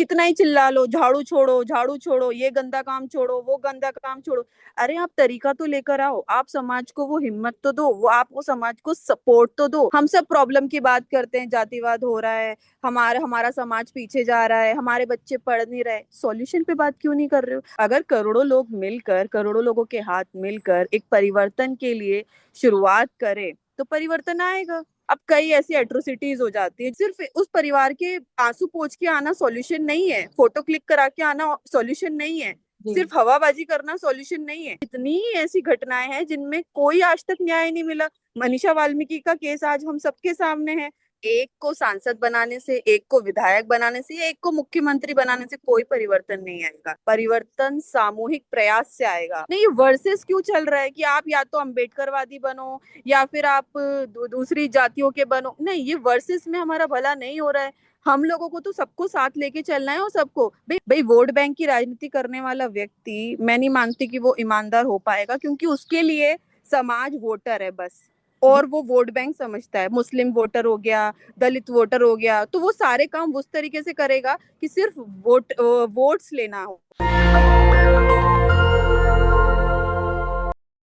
कितना ही चिल्ला लो, झाड़ू छोड़ो, झाड़ू छोड़ो, ये गंदा काम छोड़ो, वो गंदा काम छोड़ो। अरे आप तरीका तो लेकर आओ, आप समाज को वो हिम्मत तो दो, वो आप वो समाज को सपोर्ट तो दो। हम सब प्रॉब्लम की बात करते हैं, जातिवाद हो रहा है, हमारा हमारा समाज पीछे जा रहा है, हमारे बच्चे पढ़ नहीं रहे, सॉल्यूशन पे बात क्यों नहीं कर रहे हो? अगर करोड़ों लोग मिलकर, करोड़ों लोगों के हाथ मिलकर एक परिवर्तन के लिए शुरुआत करें तो परिवर्तन आएगा। अब कई ऐसी एट्रोसिटीज हो जाती है, सिर्फ उस परिवार के आंसू पोंछ के आना सॉल्यूशन नहीं है, फोटो क्लिक करा के आना सॉल्यूशन नहीं है, जी। सिर्फ हवाबाजी करना सॉल्यूशन नहीं है। इतनी ही ऐसी घटनाएं हैं जिनमें कोई आज तक न्याय नहीं मिला। मनीषा वाल्मीकि का केस आज हम सबके सामने है। एक को सांसद बनाने से, एक को विधायक बनाने से, या एक को मुख्यमंत्री बनाने से कोई परिवर्तन नहीं आएगा। परिवर्तन सामूहिक प्रयास से आएगा। नहीं, ये वर्सेस क्यों चल रहा है कि आप या तो अम्बेडकरवादी बनो या फिर आप दूसरी जातियों के बनो? नहीं, ये वर्सेस में हमारा भला नहीं हो रहा है। हम लोगों को तो सबको साथ लेके चलना है, और सबको भाई भाई वोट बैंक की राजनीति करने वाला व्यक्ति, मैं नहीं मानती कि वो ईमानदार हो पाएगा, क्योंकि उसके लिए समाज वोटर है बस। जी। और वो वोट बैंक समझता है, मुस्लिम वोटर हो गया, दलित वोटर हो गया, तो वो सारे काम उस तरीके से करेगा कि सिर्फ वोट्स लेना हो।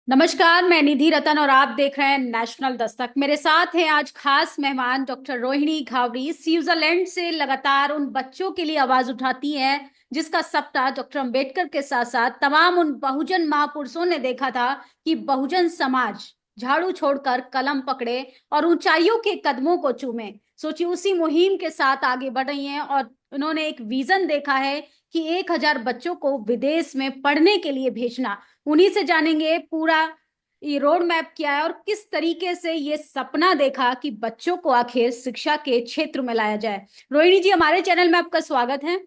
नमस्कार, मैं निधि रतन और आप देख रहे हैं नेशनल दस्तक। मेरे साथ हैं आज खास मेहमान डॉक्टर रोहिणी घावरी। स्विट्जरलैंड से लगातार उन बच्चों के लिए आवाज उठाती हैं जिसका सपना डॉक्टर अंबेडकर के साथ साथ तमाम उन बहुजन महापुरुषों ने देखा था कि बहुजन समाज झाड़ू छोड़कर कलम पकड़े और ऊंचाइयों के कदमों को चूमे। सोचिए, उसी मुहिम के साथ आगे बढ़ रही हैं और उन्होंने एक विजन देखा है कि 1,000 बच्चों को विदेश में पढ़ने के लिए भेजना। उन्हीं से जानेंगे पूरा ये रोड मैप क्या है और किस तरीके से ये सपना देखा कि बच्चों को आखिर शिक्षा के क्षेत्र में लाया जाए। रोहिणी जी, हमारे चैनल में आपका स्वागत है।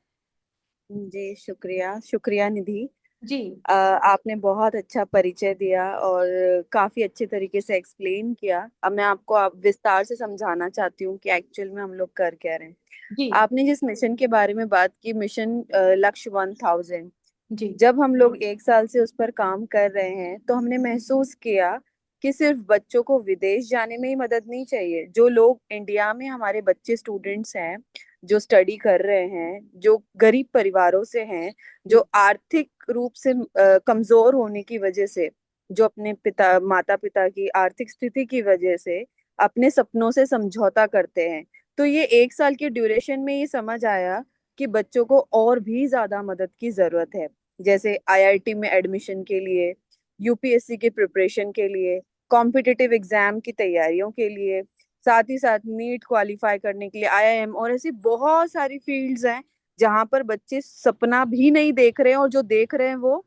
जी शुक्रिया, शुक्रिया निधि। जी। आपने बहुत अच्छा परिचय दिया और काफी अच्छे तरीके से एक्सप्लेन किया। अब मैं आपको आप विस्तार से समझाना चाहती हूँ कि एक्चुअल में हम लोग कर क्या रहे हैं। जी। आपने जिस मिशन के बारे में बात की, मिशन लक्ष्य 1000, जी। जब हम लोग 1 साल से उस पर काम कर रहे हैं तो हमने महसूस किया कि सिर्फ बच्चों को विदेश जाने में ही मदद नहीं चाहिए। जो लोग इंडिया में हमारे बच्चे स्टूडेंट्स हैं, जो स्टडी कर रहे हैं, जो गरीब परिवारों से हैं, जो आर्थिक रूप से कमजोर होने की वजह से, जो अपने पिता माता पिता की आर्थिक स्थिति की वजह से अपने सपनों से समझौता करते हैं, तो ये 1 साल के ड्यूरेशन में ये समझ आया कि बच्चों को और भी ज्यादा मदद की जरूरत है। जैसे आईआईटी में एडमिशन के लिए, यूपीएससी के प्रिपरेशन के लिए, कॉम्पिटिटिव एग्जाम की तैयारियों के लिए, साथ ही साथ नीट क्वालिफाई करने के लिए, आईआईएम, और ऐसी बहुत सारी फील्ड्स हैं जहां पर बच्चे सपना भी नहीं देख रहे हैं, और जो देख रहे हैं वो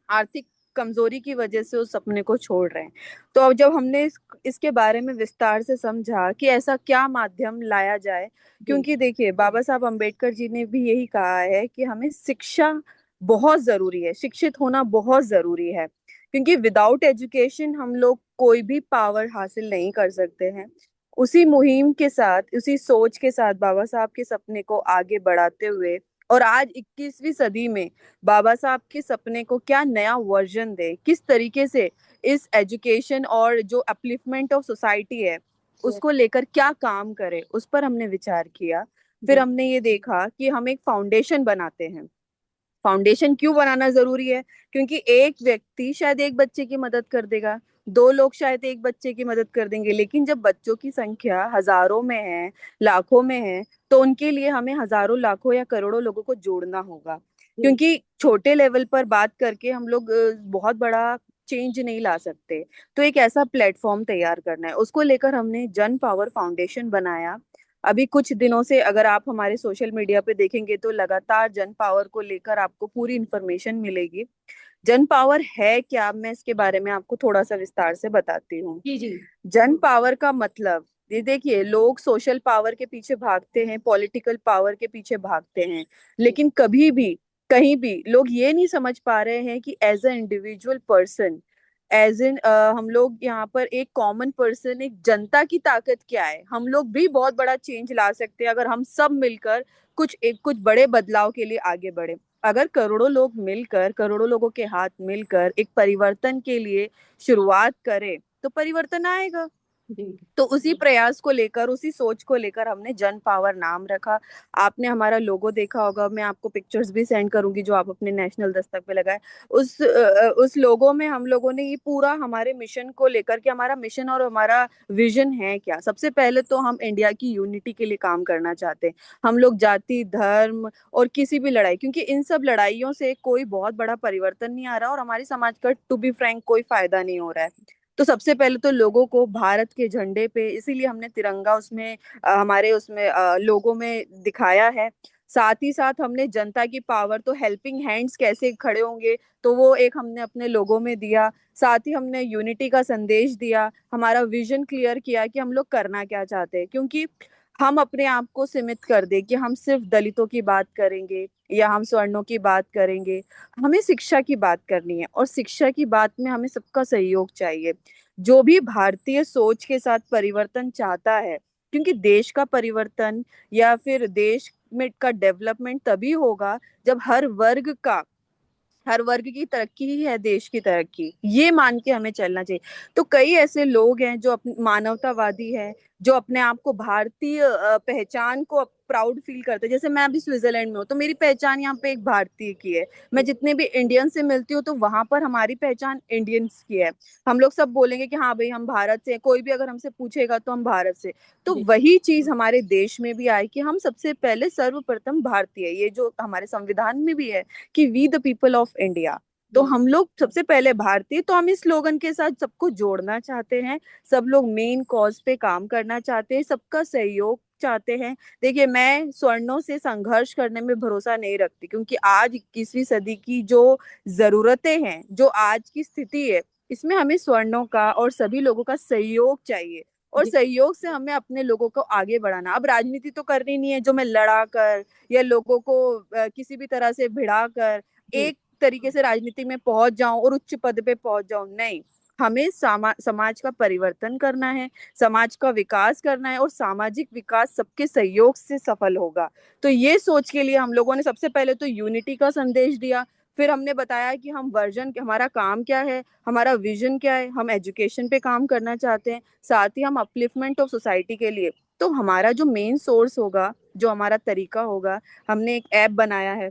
आर्थिक कमजोरी की वजह से उस सपने को छोड़ रहे हैं। तो अब जब हमने इसके बारे में विस्तार से समझा कि ऐसा क्या माध्यम लाया जाए, जी। क्योंकि देखिए बाबा साहब अम्बेडकर जी ने भी यही कहा है कि हमें शिक्षा बहुत जरूरी है, शिक्षित होना बहुत जरूरी है, क्योंकि विदाउट एजुकेशन हम लोग कोई भी पावर हासिल नहीं कर सकते हैं। उसी मुहिम के साथ, उसी सोच के साथ बाबा साहब के सपने को आगे बढ़ाते हुए, और आज 21वीं सदी में बाबा साहब के सपने को क्या नया वर्जन दे, किस तरीके से इस एजुकेशन और जो अपलिफ्टमेंट ऑफ सोसाइटी है उसको लेकर क्या काम करे, उस पर हमने विचार किया। फिर जी। हमने ये देखा कि हम एक फाउंडेशन बनाते हैं। फाउंडेशन क्यों बनाना जरूरी है? क्योंकि एक व्यक्ति शायद एक बच्चे की मदद कर देगा, दो लोग शायद एक बच्चे की मदद कर देंगे, लेकिन जब बच्चों की संख्या हजारों में है, लाखों में है, तो उनके लिए हमें हजारों, लाखों या करोड़ों लोगों को जोड़ना होगा। जी। क्योंकि छोटे लेवल पर बात करके हम लोग बहुत बड़ा चेंज नहीं ला सकते। तो एक ऐसा प्लेटफॉर्म तैयार करना है, उसको लेकर हमने जन पावर फाउंडेशन बनाया। अभी कुछ दिनों से अगर आप हमारे सोशल मीडिया पे देखेंगे तो लगातार जन पावर को लेकर आपको पूरी इंफॉर्मेशन मिलेगी। जन पावर है क्या, मैं इसके बारे में आपको थोड़ा सा विस्तार से बताती हूँ। जी। जी। जन पावर का मतलब, ये देखिए, लोग सोशल पावर के पीछे भागते हैं, पॉलिटिकल पावर के पीछे भागते हैं, लेकिन कभी भी कहीं भी लोग ये नहीं समझ पा रहे हैं कि as a individual person, as in हम लोग यहाँ पर एक कॉमन पर्सन, एक जनता की ताकत क्या है। हम लोग भी बहुत बड़ा चेंज ला सकते हैं अगर हम सब मिलकर कुछ बड़े बदलाव के लिए आगे बढ़े। अगर करोड़ों लोग मिलकर, करोड़ों लोगों के हाथ मिलकर एक परिवर्तन के लिए शुरुआत करें तो परिवर्तन आएगा। जी तो उसी प्रयास को लेकर, उसी सोच को लेकर हमने जन पावर नाम रखा। आपने हमारा लोगो देखा होगा, मैं आपको पिक्चर्स भी सेंड करूंगी जो आप अपने नेशनल दस्तक पे लगाए। उस लोगो में हम लोगों ने ये पूरा हमारे मिशन को लेकर के, हमारा मिशन और हमारा विजन है क्या। सबसे पहले तो हम इंडिया की यूनिटी के लिए काम करना चाहते हैं। हम लोग जाति, धर्म और किसी भी लड़ाई, क्योंकि इन सब लड़ाइयों से कोई बहुत बड़ा परिवर्तन नहीं आ रहा और हमारे समाज का टू बी फ्रैंक कोई फायदा नहीं हो रहा है। तो सबसे पहले तो लोगों को भारत के झंडे पे, इसीलिए हमने तिरंगा उसमें हमारे उसमें लोगों में दिखाया है। साथ ही साथ हमने जनता की पावर, तो हेल्पिंग हैंड्स कैसे खड़े होंगे, तो वो एक हमने अपने लोगों में दिया। साथ ही हमने यूनिटी का संदेश दिया, हमारा विजन क्लियर किया कि हम लोग करना क्या चाहते हैं। क्योंकि हम अपने आप को सीमित कर दे कि हम सिर्फ दलितों की बात करेंगे या हम स्वर्णों की बात करेंगे, हमें शिक्षा की बात करनी है। और शिक्षा की बात में हमें सबका सहयोग चाहिए। जो भी भारतीय सोच के साथ परिवर्तन चाहता है, क्योंकि देश का परिवर्तन या फिर देश में का डेवलपमेंट तभी होगा जब हर वर्ग की तरक्की ही है देश की तरक्की, ये मान के हमें चलना चाहिए। तो कई ऐसे लोग हैं जो मानवतावादी हैं, जो अपने आप को भारतीय पहचान को प्राउड फील करते हैं। जैसे मैं अभी स्विट्जरलैंड में हूँ, तो मेरी पहचान यहाँ पे एक भारतीय की है। मैं जितने भी इंडियन से मिलती हूँ तो वहां पर हमारी पहचान इंडियंस की है। हम लोग सब बोलेंगे कि हाँ भाई हम भारत से हैं। कोई भी अगर हमसे पूछेगा तो हम भारत से। तो जी वही चीज हमारे देश में भी आए कि हम सबसे पहले सर्वप्रथम भारतीय, ये जो हमारे संविधान में भी है कि we the people of India. तो जी हम लोग सबसे पहले भारतीय, तो हम इस स्लोगन के साथ सबको जोड़ना चाहते हैं। सब लोग मेन कॉज पे काम करना चाहते हैं, सबका सहयोग चाहते हैं। देखिए, मैं स्वर्णों से संघर्ष करने में भरोसा नहीं रखती, क्योंकि आज 21वीं सदी की जो जरूरतें हैं, जो आज की स्थिति है, इसमें हमें स्वर्णों का और सभी लोगों का सहयोग चाहिए। और जी सहयोग से हमें अपने लोगों को आगे बढ़ाना। अब राजनीति तो करनी नहीं है जो मैं लड़ा कर या लोगों को किसी भी तरह से भिड़ा कर जी एक तरीके से राजनीति में पहुंच जाऊं और उच्च पद पे पहुंच जाऊं। नहीं, हमें समाज का परिवर्तन करना है, समाज का विकास करना है, और सामाजिक विकास सबके सहयोग से सफल होगा। तो ये सोच के लिए हम लोगों ने सबसे पहले तो यूनिटी का संदेश दिया। फिर हमने बताया कि हम वर्जन, हमारा काम क्या है, हमारा विजन क्या है। हम एजुकेशन पे काम करना चाहते हैं, साथ ही हम अपलिफ्टमेंट ऑफ सोसाइटी के लिए। तो हमारा जो मेन सोर्स होगा, जो हमारा तरीका होगा, हमने एक ऐप बनाया है।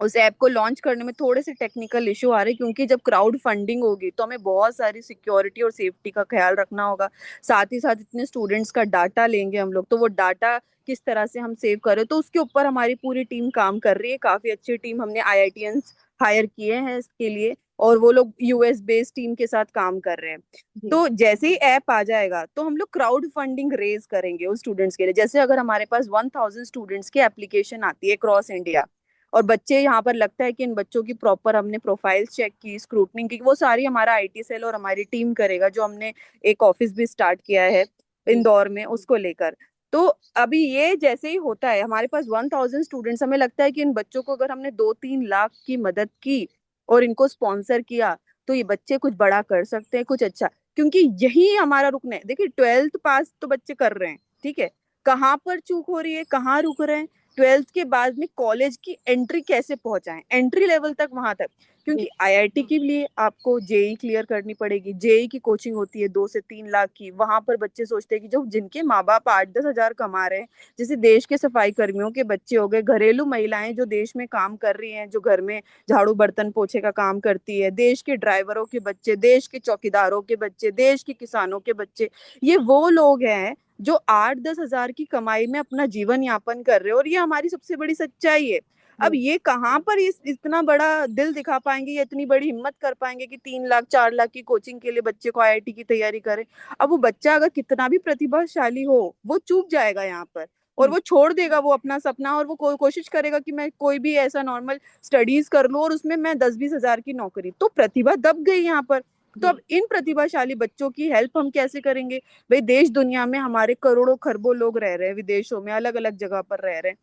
उस ऐप को लॉन्च करने में थोड़े से टेक्निकल इशू आ रहे हैं, क्योंकि जब क्राउड फंडिंग होगी तो हमें बहुत सारी सिक्योरिटी और सेफ्टी का ख्याल रखना होगा। साथ ही साथ इतने स्टूडेंट्स का डाटा लेंगे हम लोग, तो वो डाटा किस तरह से हम सेव करें, तो उसके ऊपर हमारी पूरी टीम काम कर रही है। काफी अच्छी टीम, हमने आईआईटियंस हायर किए हैं इसके लिए, और वो लोग यूएस बेस्ड टीम के साथ काम कर रहे हैं। जी तो जैसे ही ऐप आ जाएगा तो हम लोग क्राउड फंडिंग रेज करेंगे उस स्टूडेंट्स के लिए। जैसे अगर हमारे पास 1000 स्टूडेंट्स की एप्लीकेशन आती है क्रॉस इंडिया, और बच्चे यहाँ पर लगता है कि इन बच्चों की प्रॉपर हमने प्रोफाइल चेक की, स्क्रूटनिंग की, वो सारी हमारा आईटी सेल और हमारी टीम करेगा। जो हमने एक ऑफिस भी स्टार्ट किया है जी इंदौर में, उसको लेकर। तो अभी ये जैसे ही होता है, हमारे पास 1000 स्टूडेंट्स, हमें लगता है कि इन बच्चों को अगर हमने 2-3 लाख की मदद की और इनको स्पॉन्सर किया, तो ये बच्चे कुछ बड़ा कर सकते हैं, कुछ अच्छा। क्योंकि यही हमारा रुकना है। देखिए, 12th पास तो बच्चे कर रहे हैं, ठीक है, कहाँ पर चूक हो रही है, कहाँ रुक रहे हैं। 12th के बाद में कॉलेज की एंट्री कैसे पहुंचाएं, एंट्री लेवल तक, वहां तक। जी क्योंकि आईआईटी के लिए आपको जेई क्लियर करनी पड़ेगी। जेई की कोचिंग होती है 2 से 3 लाख की। वहां पर बच्चे सोचते हैं कि जो जिनके माँ बाप 8-10 हजार कमा रहे हैं, जैसे देश के सफाई कर्मियों के बच्चे हो गए, घरेलू महिलाएं जो देश में काम कर रही हैं, जो घर में झाड़ू बर्तन पोछे का काम करती है, देश के ड्राइवरों के बच्चे, देश के चौकीदारों के बच्चे, देश के किसानों के बच्चे, ये वो लोग हैं जो 8-10 हजार की कमाई में अपना जीवन यापन कर रहे हो। और ये हमारी सबसे बड़ी सच्चाई है। अब जी ये कहाँ पर इतना बड़ा दिल दिखा पाएंगे या इतनी बड़ी हिम्मत कर पाएंगे कि 3 लाख 4 लाख की कोचिंग के लिए बच्चे को आईआईटी की तैयारी करे। अब वो बच्चा अगर कितना भी प्रतिभाशाली हो, वो चूक जाएगा यहाँ पर, और वो छोड़ देगा वो अपना सपना, और वो कोशिश करेगा कि मैं कोई भी ऐसा नॉर्मल स्टडीज कर लूँ और उसमें मैं 10-20 हजार की नौकरी। तो प्रतिभा दब गई यहाँ पर। तो अब जी इन प्रतिभाशाली बच्चों की हेल्प हम कैसे करेंगे। भाई, देश दुनिया में हमारे करोड़ों खरबों लोग रह रहे हैं, विदेशों में अलग अलग जगह पर रह रहे हैं।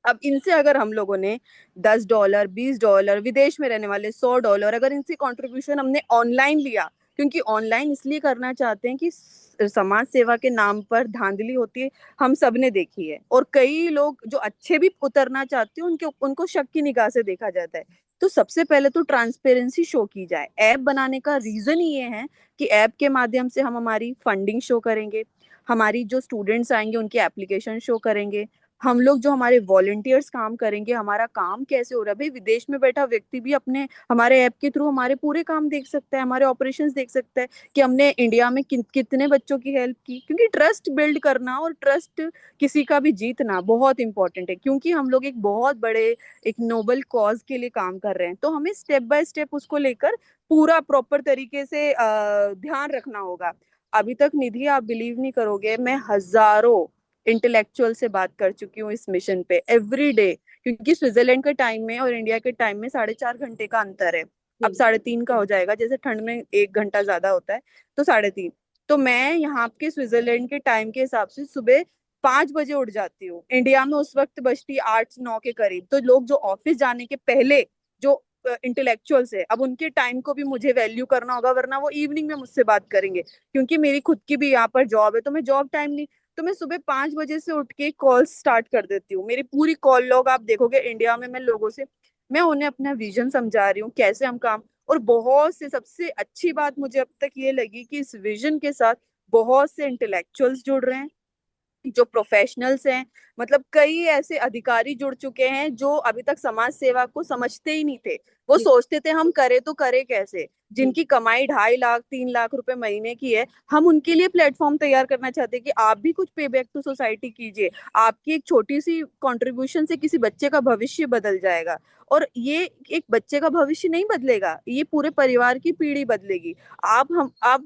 अब इनसे अगर हम लोगों ने $10, $20, विदेश में रहने वाले $100, अगर इनसे कंट्रीब्यूशन हमने ऑनलाइन लिया, क्योंकि ऑनलाइन इसलिए करना चाहते हैं कि समाज सेवा के नाम पर धांधली होती है, हम सब ने देखी है। और कई लोग जो अच्छे भी उतरना चाहते हैं उनके उनको शक की निगाह से देखा जाता है। तो सबसे पहले तो ट्रांसपेरेंसी शो की जाए। ऐप बनाने का रीजन ये है कि ऐप के माध्यम से हम हमारी फंडिंग शो करेंगे, हमारी जो स्टूडेंट्स आएंगे उनकी एप्लीकेशन शो करेंगे, हम लोग जो हमारे वॉलंटियर्स काम करेंगे हमारा काम कैसे हो रहा है। भाई विदेश में बैठा व्यक्ति भी अपने हमारे ऐप के थ्रू हमारे पूरे काम देख सकता है, हमारे ऑपरेशंस देख सकता है कि हमने इंडिया में कितने बच्चों की हेल्प की। क्योंकि ट्रस्ट बिल्ड करना और ट्रस्ट किसी का भी जीतना बहुत इंपॉर्टेंट है, क्योंकि हम लोग एक बहुत बड़े एक नोबल कॉज के लिए काम कर रहे हैं। तो हमें स्टेप बाय स्टेप उसको लेकर पूरा प्रॉपर तरीके से ध्यान रखना होगा। अभी तक निधि आप बिलीव नहीं करोगे, मैं हजारों इंटेलेक्चुअल से बात कर चुकी हूँ इस मिशन पे एवरी डे। क्योंकि स्विट्जरलैंड के टाइम में और इंडिया के टाइम में 4.5 घंटे का अंतर है। अब जी 3.5 का हो जाएगा, जैसे ठंड में 1 घंटा ज्यादा होता है, तो 3.5। तो मैं यहाँ के स्विट्जरलैंड के टाइम के हिसाब से सुबह 5 बजे उठ जाती हूँ। इंडिया में उस वक्त बजती 8-9 के करीब। तो लोग जो ऑफिस जाने के पहले जो इंटेलेक्चुअल्स है, अब उनके टाइम को भी मुझे वैल्यू करना होगा, वरना वो इवनिंग में मुझसे बात करेंगे। क्योंकि मेरी खुद की भी यहाँ पर जॉब है, तो मैं जॉब टाइम नहीं, तो मैं सुबह 5 बजे से उठ के कॉल स्टार्ट कर देती हूँ। मेरी पूरी कॉल लॉग आप देखोगे इंडिया में, मैं लोगों से मैं उन्हें अपना विजन समझा रही हूँ कैसे हम काम। और बहुत से सबसे अच्छी बात मुझे अब तक ये लगी कि इस विजन के साथ बहुत से इंटेलेक्चुअल्स जुड़ रहे हैं, जो प्रोफेशनल्स हैं। मतलब कई ऐसे अधिकारी जुड़ चुके हैं जो अभी तक समाज सेवा को समझते ही नहीं थे। वो जी सोचते थे हम करें तो करें कैसे। जी जिनकी कमाई 2.5 लाख 3 लाख रुपए महीने की है, हम उनके लिए प्लेटफॉर्म तैयार करना चाहते हैं कि आप भी कुछ पे बैक टू सोसाइटी कीजिए। आपकी एक छोटी सी कंट्रीब्यूशन से किसी बच्चे का भविष्य बदल जाएगा। और ये एक बच्चे का भविष्य नहीं बदलेगा, ये पूरे परिवार की पीढ़ी बदलेगी। आप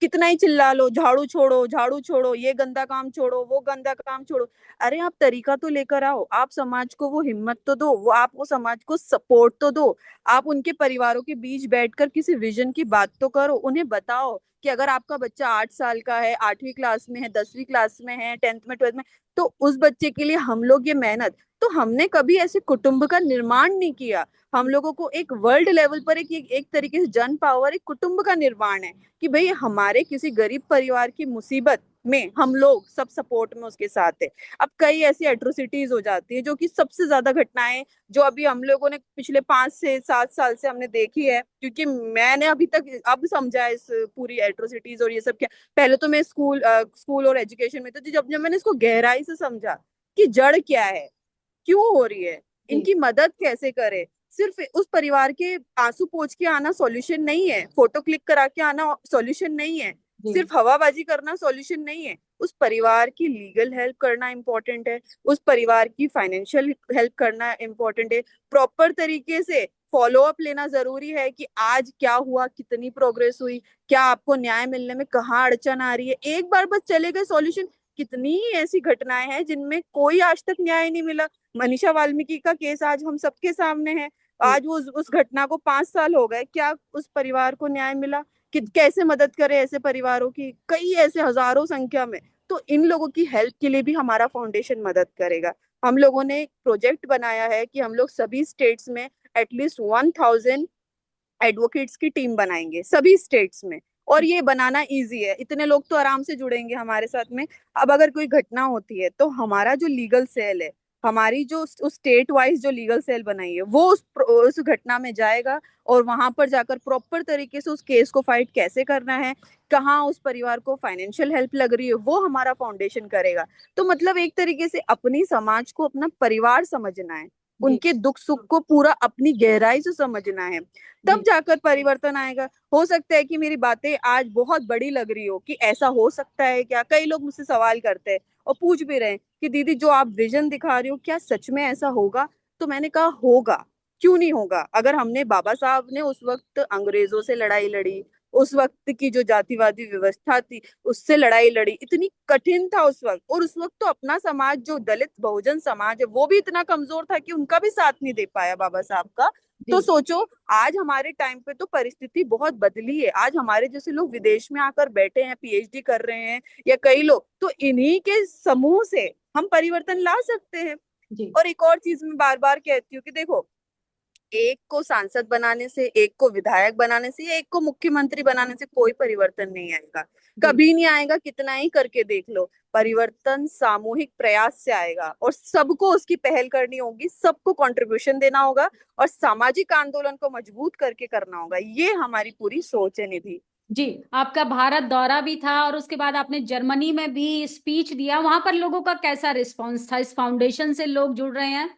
कितना ही चिल्ला लो, झाड़ू छोड़ो झाड़ू छोड़ो, ये गंदा काम छोड़ो वो गंदा काम छोड़ो। अरे आप तरीका तो लेकर आओ, आप समाज को वो हिम्मत तो दो, वो आप वो समाज को सपोर्ट तो दो। आप उनके परिवारों के बीच बैठकर किसी विजन की बात तो करो, उन्हें बताओ कि अगर आपका बच्चा 8 साल का है, 8वीं क्लास में है, 10वीं क्लास में है, 10th में 12th में, तो उस बच्चे के लिए हम लोग ये मेहनत। तो हमने कभी ऐसे कुटुंब का निर्माण नहीं किया। हम लोगों को एक वर्ल्ड लेवल पर एक तरीके से जन पावर एक कुटुंब का निर्माण है कि भाई हमारे किसी गरीब परिवार की मुसीबत में हम लोग सब सपोर्ट में उसके साथ है। अब कई ऐसी एट्रोसिटीज हो जाती है जो कि सबसे ज्यादा घटनाएं जो अभी हम लोगों ने पिछले 5 से 7 साल से हमने देखी है, क्योंकि मैंने अभी तक अब समझा है इस पूरी एट्रोसिटीज और ये सब क्या। पहले तो मैं स्कूल और एजुकेशन में तो जब जब मैंने इसको गहराई से समझा कि जड़ क्या है, क्यों हो रही है, जी इनकी मदद कैसे करें। सिर्फ उस परिवार के आंसू पोंछ के आना सॉल्यूशन नहीं है, फोटो क्लिक करा के आना सॉल्यूशन नहीं है, जी सिर्फ हवाबाजी करना सॉल्यूशन नहीं है। उस परिवार की लीगल हेल्प करना इंपॉर्टेंट है, उस परिवार की फाइनेंशियल हेल्प करना इंपॉर्टेंट है। प्रॉपर तरीके से फॉलो अप लेना जरूरी है कि आज क्या हुआ, कितनी प्रोग्रेस हुई, क्या आपको न्याय मिलने में कहाँ अड़चन आ रही है। एक बार बस चले गए सॉल्यूशन। कितनी ही ऐसी घटनाएं हैं जिनमें कोई आज तक न्याय नहीं मिला। मनीषा वाल्मीकि का केस आज हम सबके सामने है। जी आज वो उस घटना को 5 साल हो गए, क्या उस परिवार को न्याय मिला? कि कैसे मदद करें ऐसे परिवारों की, कई ऐसे हजारों संख्या में। तो इन लोगों की हेल्प के लिए भी हमारा फाउंडेशन मदद करेगा। हम लोगों ने एक प्रोजेक्ट बनाया है कि हम लोग सभी स्टेट्स में एटलीस्ट 1,000 एडवोकेट्स की टीम बनाएंगे सभी स्टेट्स में। और ये बनाना इजी है, इतने लोग तो आराम से जुड़ेंगे हमारे साथ में। अब अगर कोई घटना होती है तो हमारा जो लीगल सेल है, हमारी जो उस स्टेट वाइज जो लीगल सेल बनाई है, वो उस घटना में जाएगा और वहां पर जाकर प्रॉपर तरीके से उस केस को फाइट कैसे करना है, कहाँ उस परिवार को फाइनेंशियल हेल्प लग रही है, वो हमारा फाउंडेशन करेगा। तो मतलब एक तरीके से अपनी समाज को अपना परिवार समझना है, जी उनके दुख सुख को पूरा अपनी गहराई से समझना है, तब जी जाकर परिवर्तन आएगा। हो सकता है कि मेरी बातें आज बहुत बड़ी लग रही हो कि ऐसा हो सकता है क्या, कई लोग मुझसे सवाल करते हैं और पूछ भी रहे हैं कि दीदी जो आप विजन दिखा रही हो क्या सच में ऐसा होगा। तो मैंने कहा होगा, क्यों नहीं होगा। अगर हमने बाबा साहब ने उस वक्त अंग्रेजों से लड़ाई लड़ी, उस वक्त की जो जातिवादी व्यवस्था थी उससे लड़ाई लड़ी, इतनी कठिन था उस वक्त। और उस वक्त तो अपना समाज जो दलित बहुजन समाज है वो भी इतना कमजोर था कि उनका भी साथ नहीं दे पाया बाबा साहब का। तो जी सोचो आज हमारे टाइम पे तो परिस्थिति बहुत बदली है। आज हमारे जैसे लोग विदेश में आकर बैठे हैं, पीएचडी कर रहे हैं, या कई लोग तो इन्हीं के समूह से हम परिवर्तन ला सकते हैं। जी और एक और चीज मैं बार बार कहती हूँ कि देखो, एक को सांसद बनाने से, एक को विधायक बनाने से, या एक को मुख्यमंत्री बनाने से कोई परिवर्तन नहीं आएगा। जी कभी नहीं आएगा, कितना ही करके देख लो। परिवर्तन सामूहिक प्रयास से आएगा, और सबको उसकी पहल करनी होगी, सबको कंट्रीब्यूशन देना होगा, और सामाजिक आंदोलन को मजबूत करके करना होगा। ये हमारी पूरी सोच है, निधि। जी। आपका भारत दौरा भी था और उसके बाद आपने जर्मनी में भी स्पीच दिया, वहां पर लोगों का कैसा रिस्पांस था? इस फाउंडेशन से लोग जुड़ रहे हैं?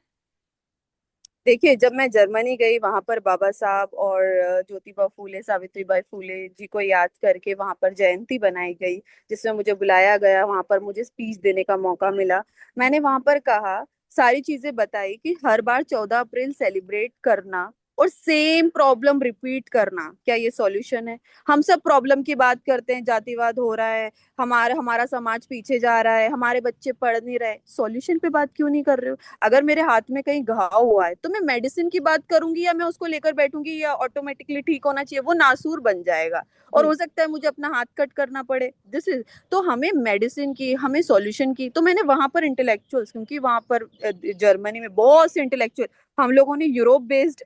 देखिए, जब मैं जर्मनी गई, वहां पर बाबा साहब और ज्योतिबा फूले, सावित्रीबाई फूले जी को याद करके वहां पर जयंती बनाई गई, जिसमें मुझे बुलाया गया, वहां पर मुझे स्पीच देने का मौका मिला। मैंने वहां पर कहा, सारी चीजें बताई कि हर बार 14 अप्रैल सेलिब्रेट करना और सेम प्रॉब्लम रिपीट करना, क्या ये सॉल्यूशन है? हम सब प्रॉब्लम की बात करते हैं, जातिवाद हो रहा है, हमारा हमारा समाज पीछे जा रहा है, हमारे बच्चे पढ़ नहीं रहे, सॉल्यूशन पे बात क्यों नहीं कर रहे हो? अगर मेरे हाथ में कहीं घाव हुआ है, तो मैं मेडिसिन की बात करूंगी, या मैं उसको लेकर बैठूंगी या ऑटोमेटिकली ठीक होना चाहिए? वो नासूर बन जाएगा, और जी हो सकता है मुझे अपना हाथ कट करना पड़े। दिस इज, तो हमें मेडिसिन की, हमें सॉल्यूशन की। तो मैंने वहां पर इंटेलेक्चुअल्स, क्योंकि वहां पर जर्मनी में बहुत से इंटेलेक्चुअल, हम लोगों ने यूरोप बेस्ड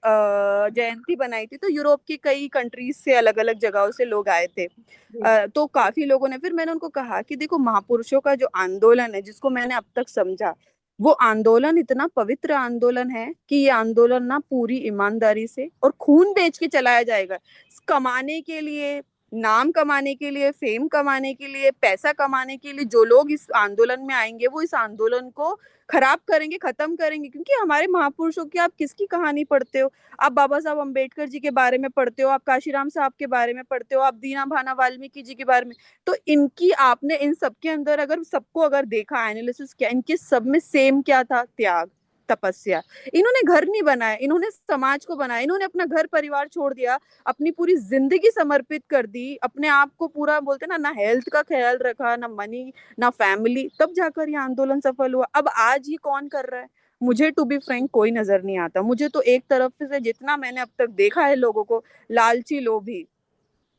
जयंती बनाई थी, तो यूरोप की कई कंट्रीज से, अलग अलग जगहों से लोग आए थे। जी तो काफी लोगों ने, फिर मैंने उनको कहा कि देखो, महापुरुषों का जो आंदोलन है, जिसको मैंने अब तक समझा, वो आंदोलन इतना पवित्र आंदोलन है कि ये आंदोलन ना पूरी ईमानदारी से और खून बेच के चलाया जाएगा। कमाने के लिए, नाम कमाने के लिए, फेम कमाने के लिए, पैसा कमाने के लिए, जो लोग इस आंदोलन में आएंगे, वो इस आंदोलन को खराब करेंगे, खत्म करेंगे। क्योंकि हमारे महापुरुषों की आप किसकी कहानी पढ़ते हो? आप बाबा साहब अम्बेडकर जी के बारे में पढ़ते हो, आप काशीराम साहब के बारे में पढ़ते हो, आप दीना भाना वाल्मीकि जी के बारे में। तो इनकी, आपने इन सब के अंदर अगर सबको अगर देखा, एनालिसिस किया, इनके सब में सेम क्या था? त्याग, तपस्या। इन्होंने घर नहीं बनाया, इन्होंने समाज को बनाया, इन्होंने अपना घर परिवार छोड़ दिया, अपनी पूरी जिंदगी समर्पित कर दी, अपने आप को पूरा, बोलते ना, ना हेल्थ का ख्याल रखा, ना मनी, ना फैमिली, तब जाकर ये आंदोलन सफल हुआ। अब आज ये कौन कर रहा है? मुझे टू बी फ्रैंक कोई नजर नहीं आता। मुझे तो एक तरफ से, जितना मैंने अब तक देखा है लोगों को, लालची लोग ही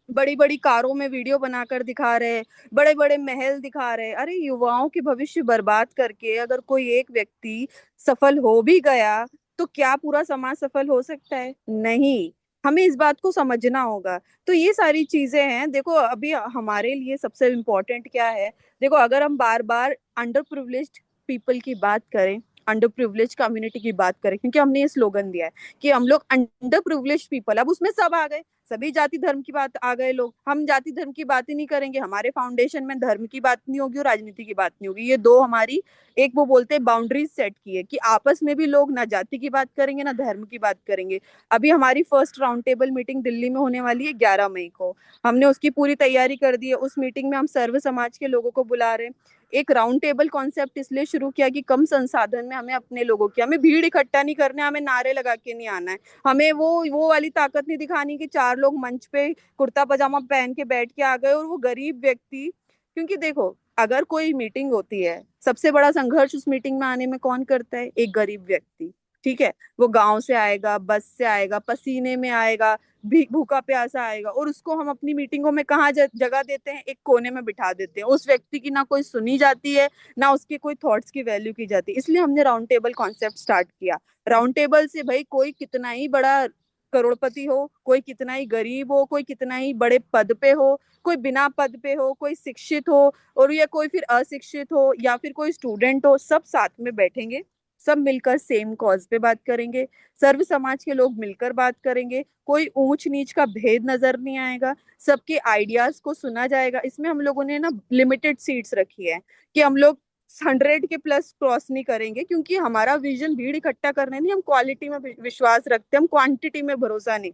बड़ी बड़ी कारों में वीडियो बनाकर दिखा रहे, बड़े बड़े महल दिखा रहे। अरे, युवाओं के भविष्य बर्बाद करके अगर कोई एक व्यक्ति सफल हो भी गया, तो क्या पूरा समाज सफल हो सकता है? नहीं। हमें इस बात को समझना होगा। तो ये सारी चीजें हैं। देखो, अभी हमारे लिए सबसे इम्पोर्टेंट क्या है? देखो, अगर हम बार बार अंडर प्रिविलेज्ड पीपल की बात करें, अंडर प्रिविलेज कम्युनिटी की बात करें, क्योंकि हमने ये स्लोगन दिया है कि हम लोग अंडर प्रिविलेज पीपल, अब उसमें सब आ गए, सभी जाति धर्म की बात आ गए लोग। हम जाति धर्म की बात ही नहीं करेंगे, हमारे फाउंडेशन में धर्म की बात नहीं होगी और राजनीति की बात नहीं होगी। ये दो हमारी, एक वो बोलते हैं बाउंड्रीज सेट की है, कि आपस में भी लोग ना जाति की बात करेंगे, ना धर्म की बात करेंगे। अभी हमारी first round table meeting Delhi में होने वाली है 11 मई को। हमने उसकी पूरी तैयारी कर दी है। उस मीटिंग में हम सर्व समाज के लोगों को बुला रहे हैं। एक राउंड टेबल कॉन्सेप्ट इसलिए शुरू किया कि कम संसाधन में हमें अपने लोगों की, हमें भीड़ इकट्ठा नहीं करने, हमें नारे लगा के नहीं आना है, हमें वो वाली ताकत नहीं दिखानी कि चार लोग मंच पे कुर्ता पजामा पहन के बैठ के आ गए और वो गरीब व्यक्ति। क्योंकि देखो, अगर कोई मीटिंग होती है, सबसे बड़ा संघर्ष उस मीटिंग में आने में कौन करता है? एक गरीब व्यक्ति। ठीक है, वो गांव से आएगा, बस से आएगा, पसीने में आएगा, भूखा प्यासा आएगा, और उसको हम अपनी मीटिंगों में कहाँ जगह देते हैं? एक कोने में बिठा देते हैं। उस व्यक्ति की ना कोई सुनी जाती है, ना उसके कोई थॉट्स की वैल्यू की जाती है। इसलिए हमने राउंड टेबल कॉन्सेप्ट स्टार्ट किया। राउंड टेबल से भाई, कोई कितना ही बड़ा करोड़पति हो, कोई कितना ही गरीब हो, कोई कितना ही बड़े पद पे हो, कोई बिना पद पे हो, कोई शिक्षित हो, और या कोई फिर अशिक्षित हो, या फिर कोई स्टूडेंट हो, सब साथ में बैठेंगे, सब मिलकर सेम कॉज पे बात करेंगे, सर्व समाज के लोग मिलकर बात करेंगे, कोई ऊंच नीच का भेद नजर नहीं आएगा, सबके आइडियाज को सुना जाएगा। इसमें हम लोगों ने ना लिमिटेड सीट्स रखी है, कि हम लोग 100 के प्लस क्रॉस नहीं करेंगे, क्योंकि हमारा विजन भीड़ इकट्ठा करने नहीं, हम क्वालिटी में विश्वास रखते हैं, हम क्वांटिटी में भरोसा नहीं।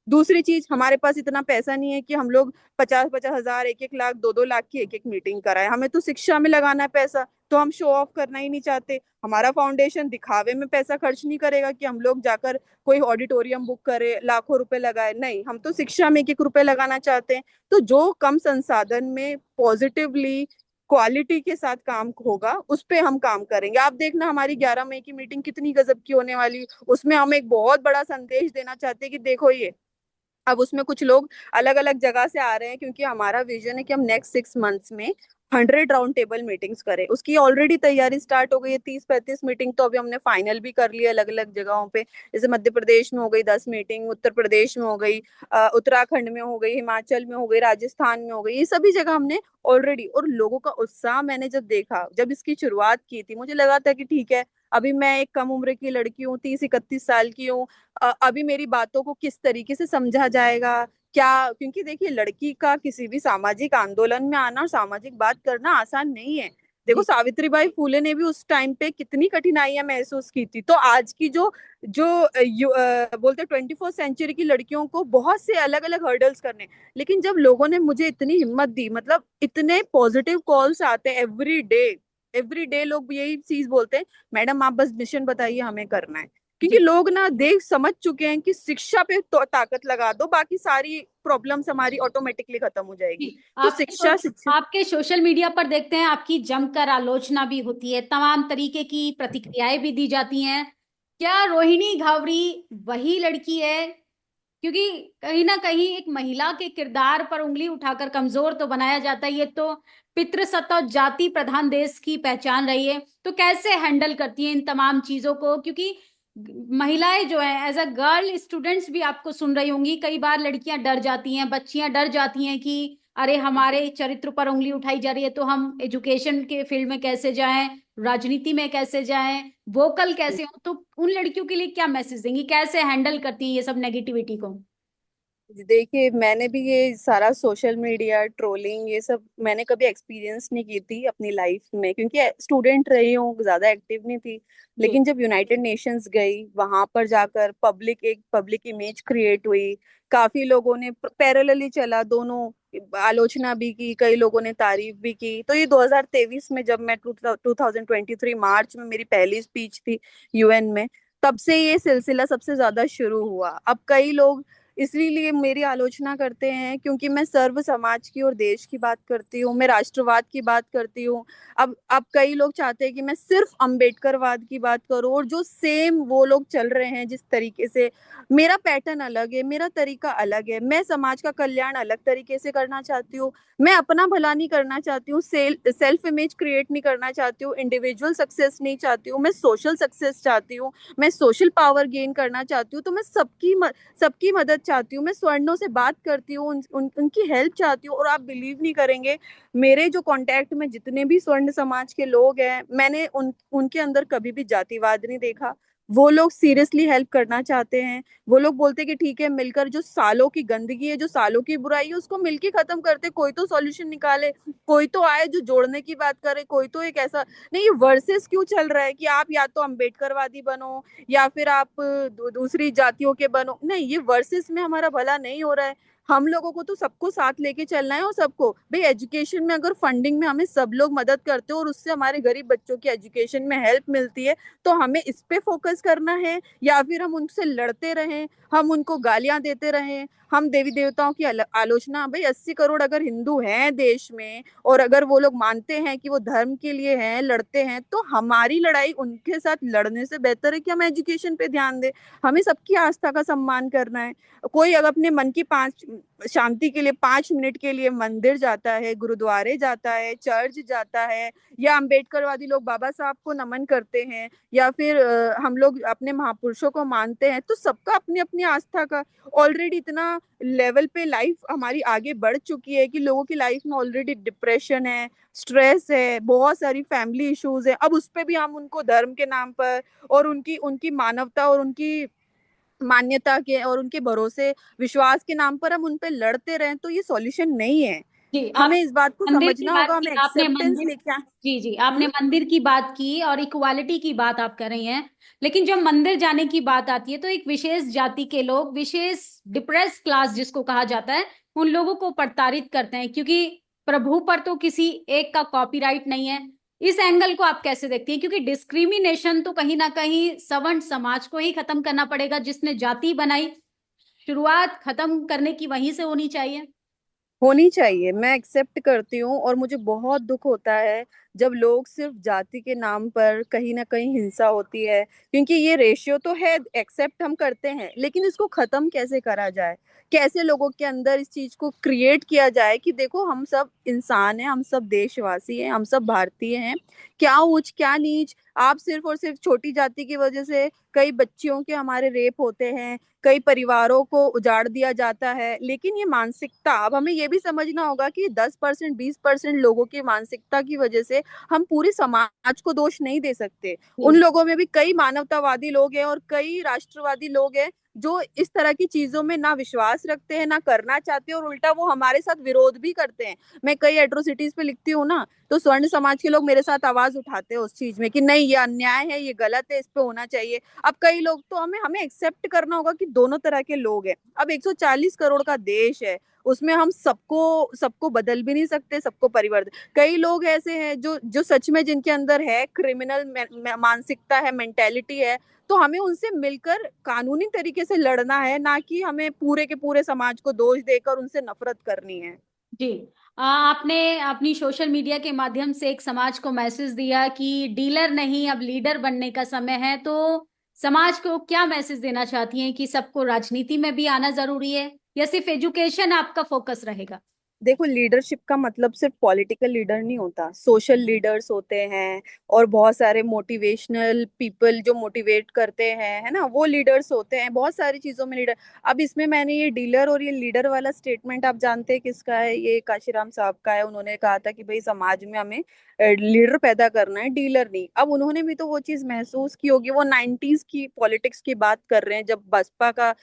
दूसरी चीज, हमारे पास इतना पैसा नहीं है कि हम लोग 50-50 हजार, 1-1 लाख, 2-2 लाख की एक एक मीटिंग कराए। हमें तो शिक्षा में लगाना है पैसा, तो हम शो ऑफ करना ही नहीं चाहते। हमारा फाउंडेशन दिखावे में पैसा खर्च नहीं करेगा कि हम लोग जाकर कोई ऑडिटोरियम बुक करे, लाखों रुपए लगाए। नहीं, हम तो शिक्षा में 1-1 रुपए लगाना चाहते हैं। तो जो कम संसाधन में पॉजिटिवली क्वालिटी के साथ काम होगा, उस पे हम काम करेंगे। आप देखना, हमारी 11 मई की मीटिंग कितनी गजब की होने वाली। उसमें हम एक बहुत बड़ा संदेश देना चाहते हैं कि देखो, ये अब उसमें कुछ लोग अलग अलग जगह से आ रहे हैं, क्योंकि हमारा विजन है कि हम नेक्स्ट 6 मंथ्स में 100 राउंड टेबल मीटिंग्स करें। उसकी ऑलरेडी तैयारी स्टार्ट हो गई है, 30-35 मीटिंग तो अभी हमने फाइनल भी कर ली है अलग अलग जगहों पे। जैसे मध्य प्रदेश में हो गई 10 मीटिंग, उत्तर प्रदेश में हो गई, उत्तराखंड में हो गई, हिमाचल में हो गई, राजस्थान में हो गई, ये सभी जगह हमने ऑलरेडी। और लोगों का उत्साह मैंने जब देखा, जब इसकी शुरुआत की थी, मुझे लगा था कि ठीक है, अभी मैं एक कम उम्र की लड़की हूँ, 30-31 साल की हूँ, अभी मेरी बातों को किस तरीके से समझा जाएगा, क्या, क्योंकि देखिए लड़की का किसी भी सामाजिक आंदोलन में आना और सामाजिक बात करना आसान नहीं है। देखो जी। सावित्रीबाई फूले ने भी उस टाइम पे कितनी कठिनाइयां महसूस की थी। तो आज की जो जो बोलते 24th सेंचुरी की लड़कियों को बहुत से अलग अलग हर्डल्स करने, लेकिन जब लोगों ने मुझे इतनी हिम्मत दी, मतलब इतने पॉजिटिव कॉल्स आते हैं एवरी डे लोग यही चीज बोलते हैं, मैडम आप बस मिशन बताइए, हमें करना है। क्योंकि जी। लोग ना देख समझ चुके हैं कि शिक्षा पे तो ताकत लगा दो, बाकी सारी प्रॉब्लम्स हमारी ऑटोमेटिकली खत्म हो जी। जाएगी। तो शिक्षा शिक्षा आपके सोशल मीडिया पर देखते हैं आपकी जमकर आलोचना भी होती है, तमाम तरीके की प्रतिक्रियाएं भी दी जाती हैं। क्या रोहिणी घावरी वही लड़की है? क्योंकि कहीं ना कहीं एक महिला के किरदार पर उंगली उठाकर कमजोर तो बनाया जाता है। ये तो पितृसत्ता और जाति प्रधान देश की पहचान रही है, तो कैसे हैंडल करती है इन तमाम चीजों को? क्योंकि महिलाएं जो है एज अ गर्ल स्टूडेंट्स भी आपको सुन रही होंगी, कई बार लड़कियां डर जाती हैं, बच्चियां डर जाती हैं कि अरे हमारे चरित्र पर उंगली उठाई जा रही है, तो हम एजुकेशन के फील्ड में कैसे जाएं, राजनीति में कैसे जाएं, वोकल कैसे हो? तो उन लड़कियों के लिए क्या मैसेज देंगी, कैसे हैंडल करती हैं ये सब नेगेटिविटी को? देखिए मैंने भी ये सारा सोशल मीडिया ट्रोलिंग ये सब मैंने कभी एक्सपीरियंस नहीं की थी अपनी लाइफ में, क्योंकि स्टूडेंट रही हूँ, ज्यादा एक्टिव नहीं थी। जी। लेकिन जब यूनाइटेड नेशंस गई, वहां पर जाकर एक पब्लिक इमेज क्रिएट हुई। काफी लोगों ने पैरेलली चला, दोनों आलोचना भी की, कई लोगों ने तारीफ भी की। तो ये 2023 में जब मैं 2023 मार्च में मेरी पहली स्पीच थी यूएन में, तब से ये सिलसिला सबसे ज्यादा शुरू हुआ। अब कई लोग इसीलिए मेरी आलोचना करते हैं, क्योंकि मैं सर्व समाज की और देश की बात करती हूँ, मैं राष्ट्रवाद की बात करती हूँ। अब कई लोग चाहते हैं कि मैं सिर्फ अंबेडकरवाद की बात करूँ, और जो सेम वो लोग चल रहे हैं जिस तरीके से। मेरा पैटर्न अलग है, मेरा तरीका अलग है, मैं समाज का कल्याण अलग तरीके से करना चाहती हूँ। मैं अपना भला नहीं करना चाहती हूँ, सेल्फ इमेज क्रिएट नहीं करना चाहती हूँ, इंडिविजुअल सक्सेस नहीं चाहती हूँ, मैं सोशल सक्सेस चाहती हूँ, मैं सोशल पावर गेन करना चाहती हूँ। तो मैं सबकी मदद चाहती हूँ, मैं स्वर्णों से बात करती हूँ, उनकी हेल्प चाहती हूँ। और आप बिलीव नहीं करेंगे, मेरे जो कांटेक्ट में जितने भी स्वर्ण समाज के लोग हैं, मैंने उनके अंदर कभी भी जातिवाद नहीं देखा। वो लोग सीरियसली हेल्प करना चाहते हैं। वो लोग बोलते हैं कि ठीक है, मिलकर जो सालों की गंदगी है, जो सालों की बुराई है, उसको मिलके खत्म करते, कोई तो सॉल्यूशन निकाले, कोई तो आए जो जोड़ने की बात करे, कोई तो एक ऐसा नहीं। ये वर्सेस क्यों चल रहा है कि आप या तो अम्बेडकरवादी बनो या फिर आप दूसरी जातियों के बनो? नहीं, ये वर्सेस में हमारा भला नहीं हो रहा है। हम लोगों को तो सबको साथ लेके चलना है। और सबको भाई, एजुकेशन में अगर फंडिंग में हमें सब लोग मदद करते हो और उससे हमारे गरीब बच्चों की एजुकेशन में हेल्प मिलती है, तो हमें इस पे फोकस करना है या फिर हम उनसे लड़ते रहें, हम उनको गालियां देते रहें, हम देवी देवताओं की आलोचना? भाई 80 करोड़ अगर हिंदू हैं देश में, और अगर वो लोग मानते हैं कि वो धर्म के लिए हैं, लड़ते हैं, तो हमारी लड़ाई उनके साथ लड़ने से बेहतर है कि हम एजुकेशन पे ध्यान दें। हमें सबकी आस्था का सम्मान करना है। कोई अगर अपने मन की पांच शांति के लिए 5 मिनट के लिए मंदिर जाता है, गुरुद्वारे जाता है, चर्च जाता है, या अम्बेडकरवादी लोग बाबा साहब को नमन करते हैं, या फिर हम लोग अपने महापुरुषों को मानते हैं, तो सबका अपनी अपनी आस्था का ऑलरेडी इतना लेवल पे लाइफ हमारी आगे बढ़ चुकी है कि लोगों की लाइफ में ऑलरेडी डिप्रेशन है, स्ट्रेस है, बहुत सारी फैमिली इश्यूज है। अब उस पे भी हम उनको धर्म के नाम पर और उनकी उनकी मानवता और उनकी मान्यता के और उनके भरोसे विश्वास के नाम पर हम उन पे लड़ते रहें, तो ये सॉल्यूशन नहीं है। जी। आप हमें इस बात को मंदिर की समझना बात होगा, की, हमें आपने एक्सेप्टेंस मंदिर, लेके जी जी, आपने हम्म। मंदिर की बात की और इक्वालिटी की बात आप कर रही हैं। लेकिन जब मंदिर जाने की बात आती है तो एक विशेष जाति के लोग, विशेष डिप्रेस क्लास जिसको कहा जाता है, उन लोगों को प्रताड़ित करते हैं, क्योंकि प्रभु पर तो किसी एक का कॉपीराइट नहीं है। इस एंगल को आप कैसे देखती हैं? क्योंकि डिस्क्रिमिनेशन तो कहीं ना कहीं सवर्ण समाज को ही खत्म करना पड़ेगा, जिसने जाति बनाई, शुरुआत खत्म करने की वहीं से होनी चाहिए। होनी चाहिए, मैं एक्सेप्ट करती हूँ, और मुझे बहुत दुख होता है जब लोग सिर्फ जाति के नाम पर कहीं ना कहीं हिंसा होती है, क्योंकि ये रेशियो तो है, एक्सेप्ट हम करते हैं, लेकिन इसको खत्म कैसे करा जाए, कैसे लोगों के अंदर इस चीज को क्रिएट किया जाए कि देखो हम सब इंसान हैं, हम सब देशवासी हैं, हम सब भारतीय हैं, क्या ऊंच क्या नीच। आप सिर्फ और सिर्फ छोटी जाति की वजह से कई बच्चियों के हमारे रेप होते हैं, कई परिवारों को उजाड़ दिया जाता है, लेकिन ये मानसिकता, अब हमें ये भी समझना होगा कि 10% 20% लोगों की मानसिकता की वजह से हम पूरे समाज को दोष नहीं दे सकते। उन जी लोगों में भी कई मानवतावादी लोग हैं और कई राष्ट्रवादी लोग हैं जो इस तरह की चीजों में ना विश्वास रखते हैं, ना करना चाहते हैं, और उल्टा वो हमारे साथ विरोध भी करते हैं। मैं कई एट्रोसिटीज पे लिखती हूँ ना, तो स्वर्ण समाज के लोग मेरे साथ आवाज उठाते हैं उस चीज में कि नहीं, ये अन्याय है, ये गलत है, इस पे होना चाहिए। अब कई लोग तो हमें हमें एक्सेप्ट करना होगा कि दोनों तरह के लोग हैं। अब 140 करोड़ का देश है, उसमें हम सबको सबको बदल भी नहीं सकते, सबको परिवर्तन। कई लोग ऐसे हैं जो सच में जिनके अंदर है क्रिमिनल मानसिकता है, मेंटेलिटी है, तो हमें उनसे मिलकर कानूनी तरीके से लड़ना है, ना कि हमें पूरे के पूरे समाज को दोष देकर उनसे नफरत करनी है। जी आपने अपनी सोशल मीडिया के माध्यम से एक समाज को मैसेज दिया कि डीलर नहीं अब लीडर बनने का समय है, तो समाज को क्या मैसेज देना चाहती हैं कि सबको राजनीति में भी आना जरूरी है या सिर्फ एजुकेशन आपका फोकस रहेगा? देखो, लीडरशिप का मतलब सिर्फ पॉलिटिकल लीडर नहीं होता, सोशल लीडर्स होते हैं, और बहुत सारे मोटिवेशनल पीपल जो मोटिवेट करते हैं, है ना, वो लीडर्स होते हैं, बहुत सारी चीजों में लीडर। अब इसमें मैंने ये डीलर और ये लीडर वाला स्टेटमेंट, आप जानते हैं किसका है? ये काशीराम साहब का है। उन्होंने कहा था कि भाई समाज में हमें लीडर पैदा करना है, डीलर नहीं। अब उन्होंने भी तो वो चीज महसूस की होगी, वो 90s की पॉलिटिक्स की बात कर रहे हैं, जब बसपा का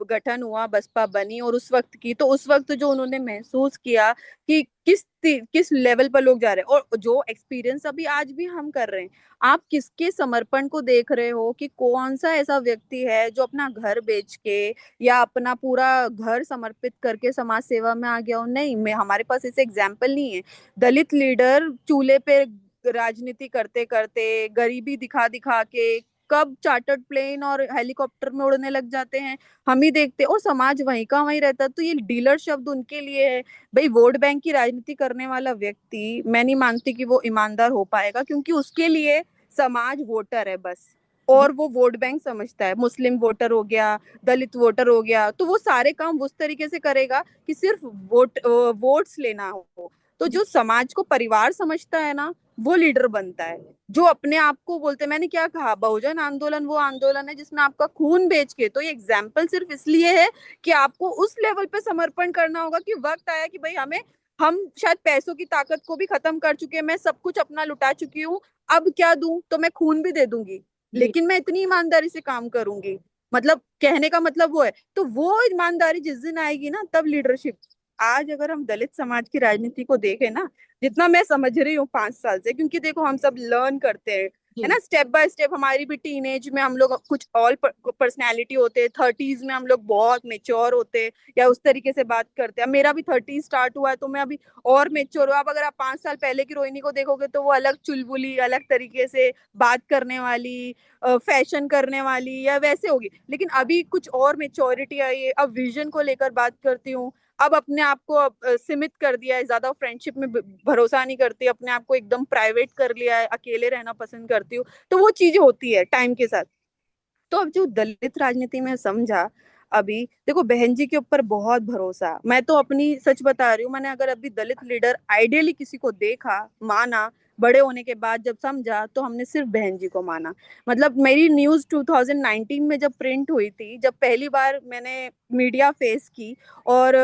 गठन हुआ, बसपा बनी, और उस वक्त की, तो उस वक्त जो उन्होंने महसूस किया कि किस लेवल पर लोग जा रहे हैं, और जो एक्सपीरियंस अभी आज भी हम कर रहे हैं। आप किसके समर्पण को देख रहे हो कि कौन सा ऐसा व्यक्ति है जो अपना घर बेच के या अपना पूरा घर समर्पित करके समाज सेवा में आ गया हो? नहीं, मैं हमारे पास ऐसे एग्जाम्पल नहीं है। दलित लीडर चूल्हे पे राजनीति करते करते, गरीबी दिखा दिखा के, कब चार्टर्ड प्लेन और हेलीकॉप्टर में उड़ने लग जाते हैं, हम ही देखते, और समाज वहीं का वहीं रहता। तो ये डीलर शब्द उनके लिए है। भाई, वोट बैंक की राजनीति करने वाला व्यक्ति, मैं नहीं मानती कि वो ईमानदार हो पाएगा, क्योंकि उसके लिए समाज वोटर है बस, जी और वो वोट बैंक समझता है। मुस्लिम वोटर हो गया, दलित वोटर हो गया, तो वो सारे काम उस तरीके से करेगा कि सिर्फ वोट्स लेना हो। तो जी जो समाज को परिवार समझता है ना, वो लीडर बनता है। जो अपने आप को बोलते, मैंने क्या कहा, बहुजन आंदोलन वो आंदोलन है जिसमें आपका खून बेच के, तो ये एग्जाम्पल सिर्फ इसलिए है कि आपको उस लेवल पे समर्पण करना होगा कि वक्त आया कि भाई हमें, हम शायद पैसों की ताकत को भी खत्म कर चुके हैं, मैं सब कुछ अपना लुटा चुकी हूँ, अब क्या दूं, तो मैं खून भी दे दूंगी, जी लेकिन मैं इतनी ईमानदारी से काम करूंगी। मतलब कहने का मतलब वो है। तो वो ईमानदारी जिस दिन आएगी ना, तब लीडरशिप। आज अगर हम दलित समाज की राजनीति को देखें ना, जितना मैं समझ रही हूँ 5 साल से, क्योंकि देखो हम सब लर्न करते हैं, है जी ना, स्टेप बाय स्टेप। हमारी भी टीन एज में हम लोग कुछ ऑल पर्सनैलिटी होते हैं, 30s में हम लोग बहुत मेच्योर होते हैं, या उस तरीके से बात करते हैं। मेरा भी 30 स्टार्ट हुआ है, तो मैं अभी और मेच्योर हूँ। अब अगर आप 5 साल पहले की रोहिणी को देखोगे, तो वो अलग चुलबुली, अलग तरीके से बात करने वाली, फैशन करने वाली, या वैसे होगी। लेकिन अभी कुछ और मेच्योरिटी आई है, अब विजन को लेकर बात करती हूँ। अब अपने आप को सीमित कर दिया है, ज्यादा फ्रेंडशिप में भरोसा नहीं करती, अपने आप को एकदम प्राइवेट कर लिया है, अकेले रहना पसंद करती हूँ। तो वो चीज होती है टाइम के साथ। तो अब जो दलित राजनीति में समझा, अभी देखो बहन जी के ऊपर बहुत भरोसा, मैं तो अपनी सच बता रही हूँ। मैंने अगर अभी दलित लीडर आइडियली किसी को देखा, माना, बड़े होने के बाद जब समझा, तो हमने सिर्फ बहन जी को माना। मतलब मेरी न्यूज 2019 में जब प्रिंट हुई थी, जब पहली बार मैंने मीडिया फेस की, और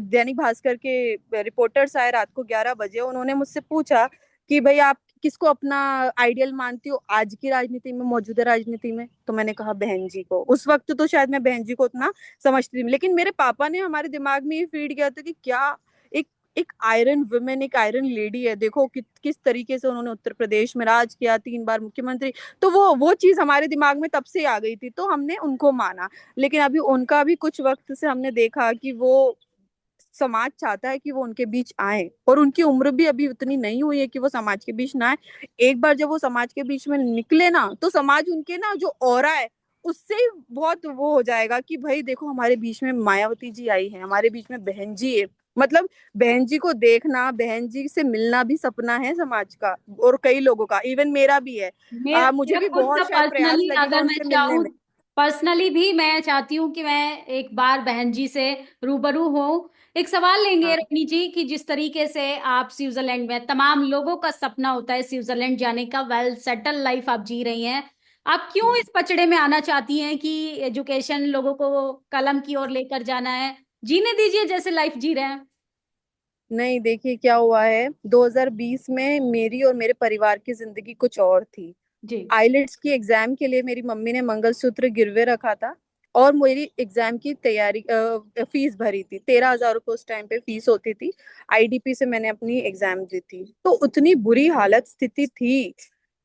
दैनिक भास्कर के रिपोर्टर्स आए रात को 11 बजे, उन्होंने मुझसे पूछा कि भाई आप किसको अपना आइडियल मानती हो आज की राजनीति में, मौजूदा राजनीति में? तो मैंने कहा बहन जी को। उस वक्त तो शायद मैं बहन जी को उतना समझती थी, लेकिन मेरे पापा ने हमारे दिमाग में ये फीड किया था कि क्या एक एक आयरन वुमेन, एक आयरन लेडी है, देखो किस तरीके से उन्होंने उत्तर प्रदेश में राज किया, 3 बार मुख्यमंत्री। तो वो चीज हमारे दिमाग में तब से आ गई थी, तो हमने उनको माना। लेकिन अभी उनका भी कुछ वक्त से हमने देखा कि वो समाज चाहता है कि वो उनके बीच आए, और उनकी उम्र भी अभी उतनी नहीं हुई है कि वो समाज के बीच ना आए। एक बार जब वो समाज के बीच में निकले ना, तो समाज उनके ना जो ऑरा है, उससे ही बहुत वो हो जाएगा कि भाई देखो हमारे बीच में मायावती जी आई है, हमारे बीच में बहन जी है, मतलब बहन जी को देखना, बहन जी से मिलना भी सपना है समाज का, और कई लोगों का, इवन मेरा भी है। मेरा मुझे मेरा भी खुद का बहुत शायद प्रयास पर्सनली लगेगा अगर मैं उनसे मिलने चाहूँ, में। पर्सनली भी मैं चाहती हूँ कि मैं एक बार बहन जी से रूबरू हूँ। एक सवाल लेंगे हाँ। रजनी जी कि जिस तरीके से आप स्विट्जरलैंड में, तमाम लोगों का सपना होता है स्विट्जरलैंड जाने का, वेल सेटल लाइफ आप जी रही हैं, आप क्यों इस पचड़े में आना चाहती हैं कि एजुकेशन लोगों को कलम की ओर लेकर जाना है? जीने दीजिए जैसे लाइफ जी रहे हैं। नहीं, देखिए क्या हुआ है, 2020 में मेरी और मेरे परिवार की जिंदगी कुछ और थी। जी। आइलेट्स की एग्जाम के लिए मेरी मम्मी ने मंगलसूत्र गिरवे रखा था, और मेरी एग्जाम की तैयारी फीस भरी थी, 13,000 रुपये उस टाइम पे फीस होती थी। आईडीपी से मैंने अपनी एग्जाम दी थी, तो उतनी बुरी हालत स्थिति थी।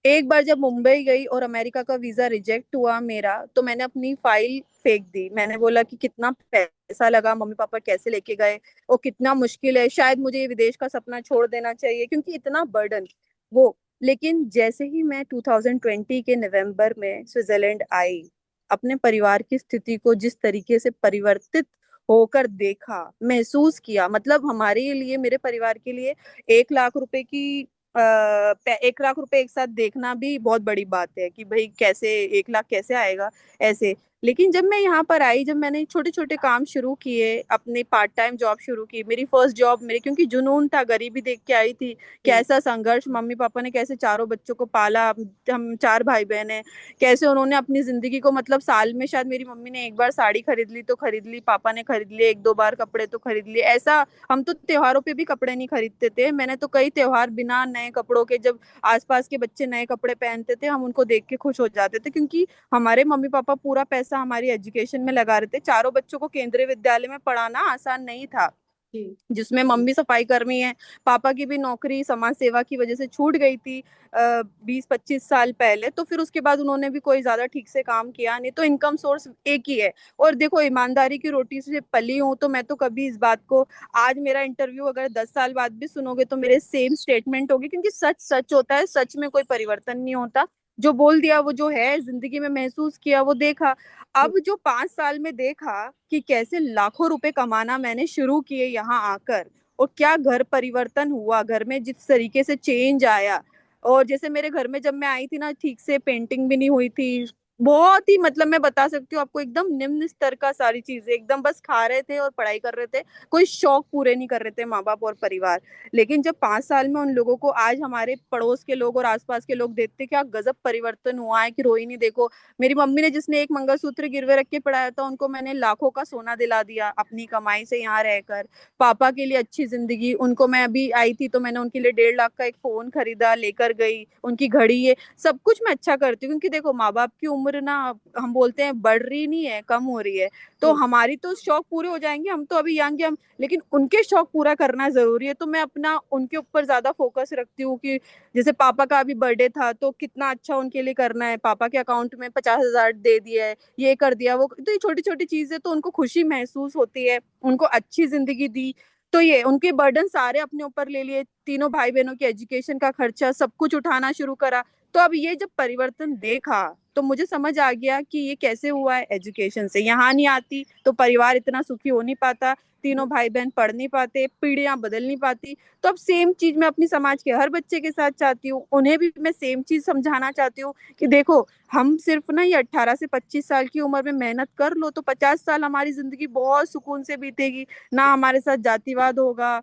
एक बार जब मुंबई गई और अमेरिका का वीजा रिजेक्ट हुआ मेरा, तो मैंने अपनी फाइल फेंक दी। मैंने बोला कि कितना पैसा लगा, मम्मी पापा कैसे लेके गए, और कितना मुश्किल है, शायद मुझे ये विदेश का सपना छोड़ देना चाहिए, क्योंकि इतना बर्डन वो। लेकिन जैसे ही मैं 2020 के नवंबर में स्विट्जरलैंड आई, अपने परिवार की स्थिति को जिस तरीके से परिवर्तित होकर देखा, महसूस किया, मतलब हमारे लिए, मेरे परिवार के लिए 1 लाख रुपए की 1 लाख रुपए एक साथ देखना भी बहुत बड़ी बात है, कि भाई कैसे 1 लाख कैसे आएगा ऐसे। लेकिन जब मैं यहाँ पर आई, जब मैंने छोटे छोटे काम शुरू किए, अपने पार्ट टाइम जॉब शुरू की, मेरी फर्स्ट जॉब मेरे, क्योंकि जुनून था, गरीबी देख के आई थी, जी। कैसा संघर्ष, मम्मी पापा ने कैसे चारों बच्चों को पाला, हम 4 भाई बहन हैं, कैसे उन्होंने अपनी जिंदगी को, मतलब साल में शायद मेरी मम्मी ने एक बार साड़ी खरीद ली तो खरीद ली, पापा ने खरीद लिए एक दो बार कपड़े तो खरीद लिए, ऐसा। हम तो त्योहारों पे भी कपड़े नहीं खरीदते थे, मैंने तो कई त्योहार बिना नए कपड़ों के, जब आसपास के बच्चे नए कपड़े पहनते थे, हम उनको देख के खुश हो जाते थे, क्योंकि हमारे मम्मी पापा पूरा पैसा हमारी एजुकेशन में लगा रहे थे। चारों बच्चों को केंद्रीय विद्यालय में पढ़ाना आसान नहीं था, जी। जिसमें मम्मी सफाई कर्मी है, पापा की भी नौकरी समाज सेवा की वजह से छूट गई थी 20-25 साल पहले, तो फिर उसके बाद उन्होंने भी कोई ज्यादा ठीक से काम किया नहीं, तो इनकम सोर्स एक ही है। और देखो, ईमानदारी की रोटी से पली हूँ, तो मैं तो कभी इस बात को, आज मेरा इंटरव्यू अगर 10 साल बाद भी सुनोगे तो मेरे सेम स्टेटमेंट होगी, क्योंकि सच सच होता है, सच में कोई परिवर्तन नहीं होता। जो बोल दिया वो जो है, जिंदगी में महसूस किया वो देखा। अब जो 5 साल में देखा कि कैसे लाखों रुपए कमाना मैंने शुरू किए यहाँ आकर, और क्या घर परिवर्तन हुआ, घर में जिस तरीके से चेंज आया। और जैसे मेरे घर में जब मैं आई थी ना, ठीक से पेंटिंग भी नहीं हुई थी, बहुत ही, मतलब मैं बता सकती हूँ आपको, एकदम निम्न स्तर का, सारी चीजें एकदम, बस खा रहे थे और पढ़ाई कर रहे थे, कोई शौक पूरे नहीं कर रहे थे माँ बाप और परिवार। लेकिन जब 5 साल में उन लोगों को, आज हमारे पड़ोस के लोग और आसपास के लोग देखते, क्या गजब परिवर्तन हुआ है, कि रोहिणी देखो, मेरी मम्मी ने जिसने एक मंगलसूत्र गिरवे रख के पढ़ाया था, उनको मैंने लाखों का सोना दिला दिया अपनी कमाई से यहाँ रहकर। पापा के लिए अच्छी जिंदगी, उनको, मैं अभी आई थी तो मैंने उनके लिए 1.5 लाख का एक फोन खरीदा, लेकर गई, उनकी घड़ी, ये सब कुछ मैं अच्छा करती हूँ, क्योंकि देखो माँ बाप की उम्र ना, हम बोलते हैं बढ़ रही नहीं है, कम हो रही है। तो जी। हमारी तो शौक पूरे हो जाएंगे, हम तो अभी यंग हैं, हम, लेकिन उनके शौक पूरा करना जरूरी है, तो मैं अपना उनके ऊपर ज्यादा फोकस रखती हूँ, कि जैसे पापा का अभी बर्थडे था, तो कितना अच्छा उनके लिए करना है, पापा के अकाउंट में 50,000 दे दिया है, ये कर दिया वो, तो ये छोटी छोटी चीजें, तो उनको खुशी महसूस होती है, उनको अच्छी जिंदगी दी। तो ये उनके बर्डन सारे अपने ऊपर ले लिए, तीनों भाई बहनों के एजुकेशन का खर्चा सब कुछ उठाना शुरू करा। तो अब ये जब परिवर्तन देखा, तो मुझे समझ आ गया कि ये कैसे हुआ है, एजुकेशन से। यहाँ नहीं आती तो परिवार इतना सुखी हो नहीं पाता, तीनों भाई बहन पढ़ नहीं पाते, पीढ़ियां बदल नहीं पाती। तो अब सेम चीज मैं अपनी समाज के हर बच्चे के साथ चाहती हूँ, उन्हें भी मैं सेम चीज समझाना चाहती हूँ, कि देखो, हम सिर्फ ना ये 18 से 25 साल की उम्र में मेहनत कर लो, तो 50 साल हमारी जिंदगी बहुत सुकून से बीतेगी। ना हमारे साथ जातिवाद होगा,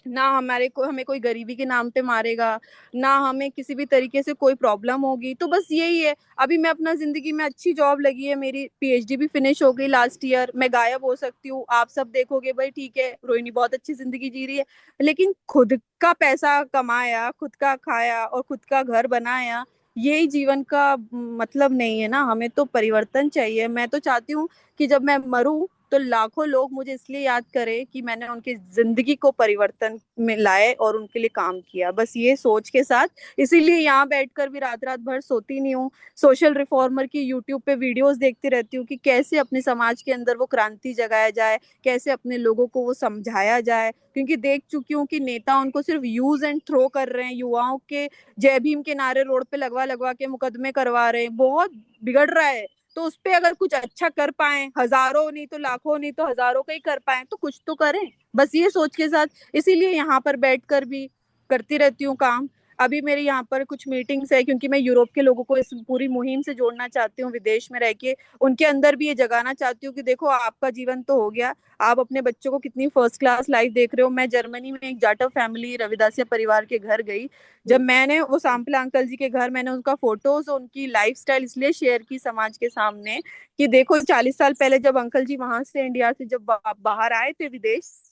ना हमारे को, हमें कोई गरीबी के नाम पे मारेगा, ना हमें किसी भी तरीके से कोई प्रॉब्लम होगी। तो बस यही है। अभी मैं अपना जिंदगी में अच्छी जॉब लगी है, मेरी पीएचडी भी फिनिश हो गई लास्ट ईयर, मैं गायब हो सकती हूँ, आप सब देखोगे भाई ठीक है, रोहिणी बहुत अच्छी जिंदगी जी रही है, लेकिन खुद का पैसा कमाया, खुद का खाया और खुद का घर बनाया, यही जीवन का मतलब नहीं है ना। हमें तो परिवर्तन चाहिए। मैं तो चाहती हूँ कि जब मैं मरूं, तो लाखों लोग मुझे इसलिए याद करें कि मैंने उनकी जिंदगी को परिवर्तन में लाए और उनके लिए काम किया, बस ये सोच के साथ। इसीलिए यहाँ बैठकर भी रात रात भर सोती नहीं हूँ, सोशल रिफॉर्मर की यूट्यूब पे वीडियोस देखती रहती हूँ, कि कैसे अपने समाज के अंदर वो क्रांति जगाया जाए, कैसे अपने लोगों को वो समझाया जाए, क्योंकि देख चुकी हूँ कि नेता उनको सिर्फ यूज एंड थ्रो कर रहे हैं, युवाओं के जय भीम के नारे रोड पे लगवा लगवा के मुकदमे करवा रहे हैं, बहुत बिगड़ रहा है। तो उस पे अगर कुछ अच्छा कर पाए, हजारों नहीं तो लाखों नहीं तो हजारों का ही कर पाए, तो कुछ तो करें, बस ये सोच के साथ। इसीलिए यहाँ पर बैठकर भी करती रहती हूँ काम। अभी मेरे यहाँ पर कुछ मीटिंग्स है, क्योंकि मैं यूरोप के लोगों को इस पूरी मुहिम से जोड़ना चाहती हूँ, विदेश में रह के उनके अंदर भी ये जगाना चाहती हूँ कि देखो आपका जीवन तो हो गया, आप अपने बच्चों को कितनी फर्स्ट क्लास लाइफ देख रहे हो। मैं जर्मनी में एक जाटव फैमिली रविदासिया परिवार के घर गई, जब मैंने वो सांपला अंकल जी के घर, मैंने उनका फोटोज, उनकी लाइफस्टाइल इसलिए शेयर की समाज के सामने कि देखो 40 साल पहले जब अंकल जी वहां से इंडिया से जब बाहर आए थे विदेश,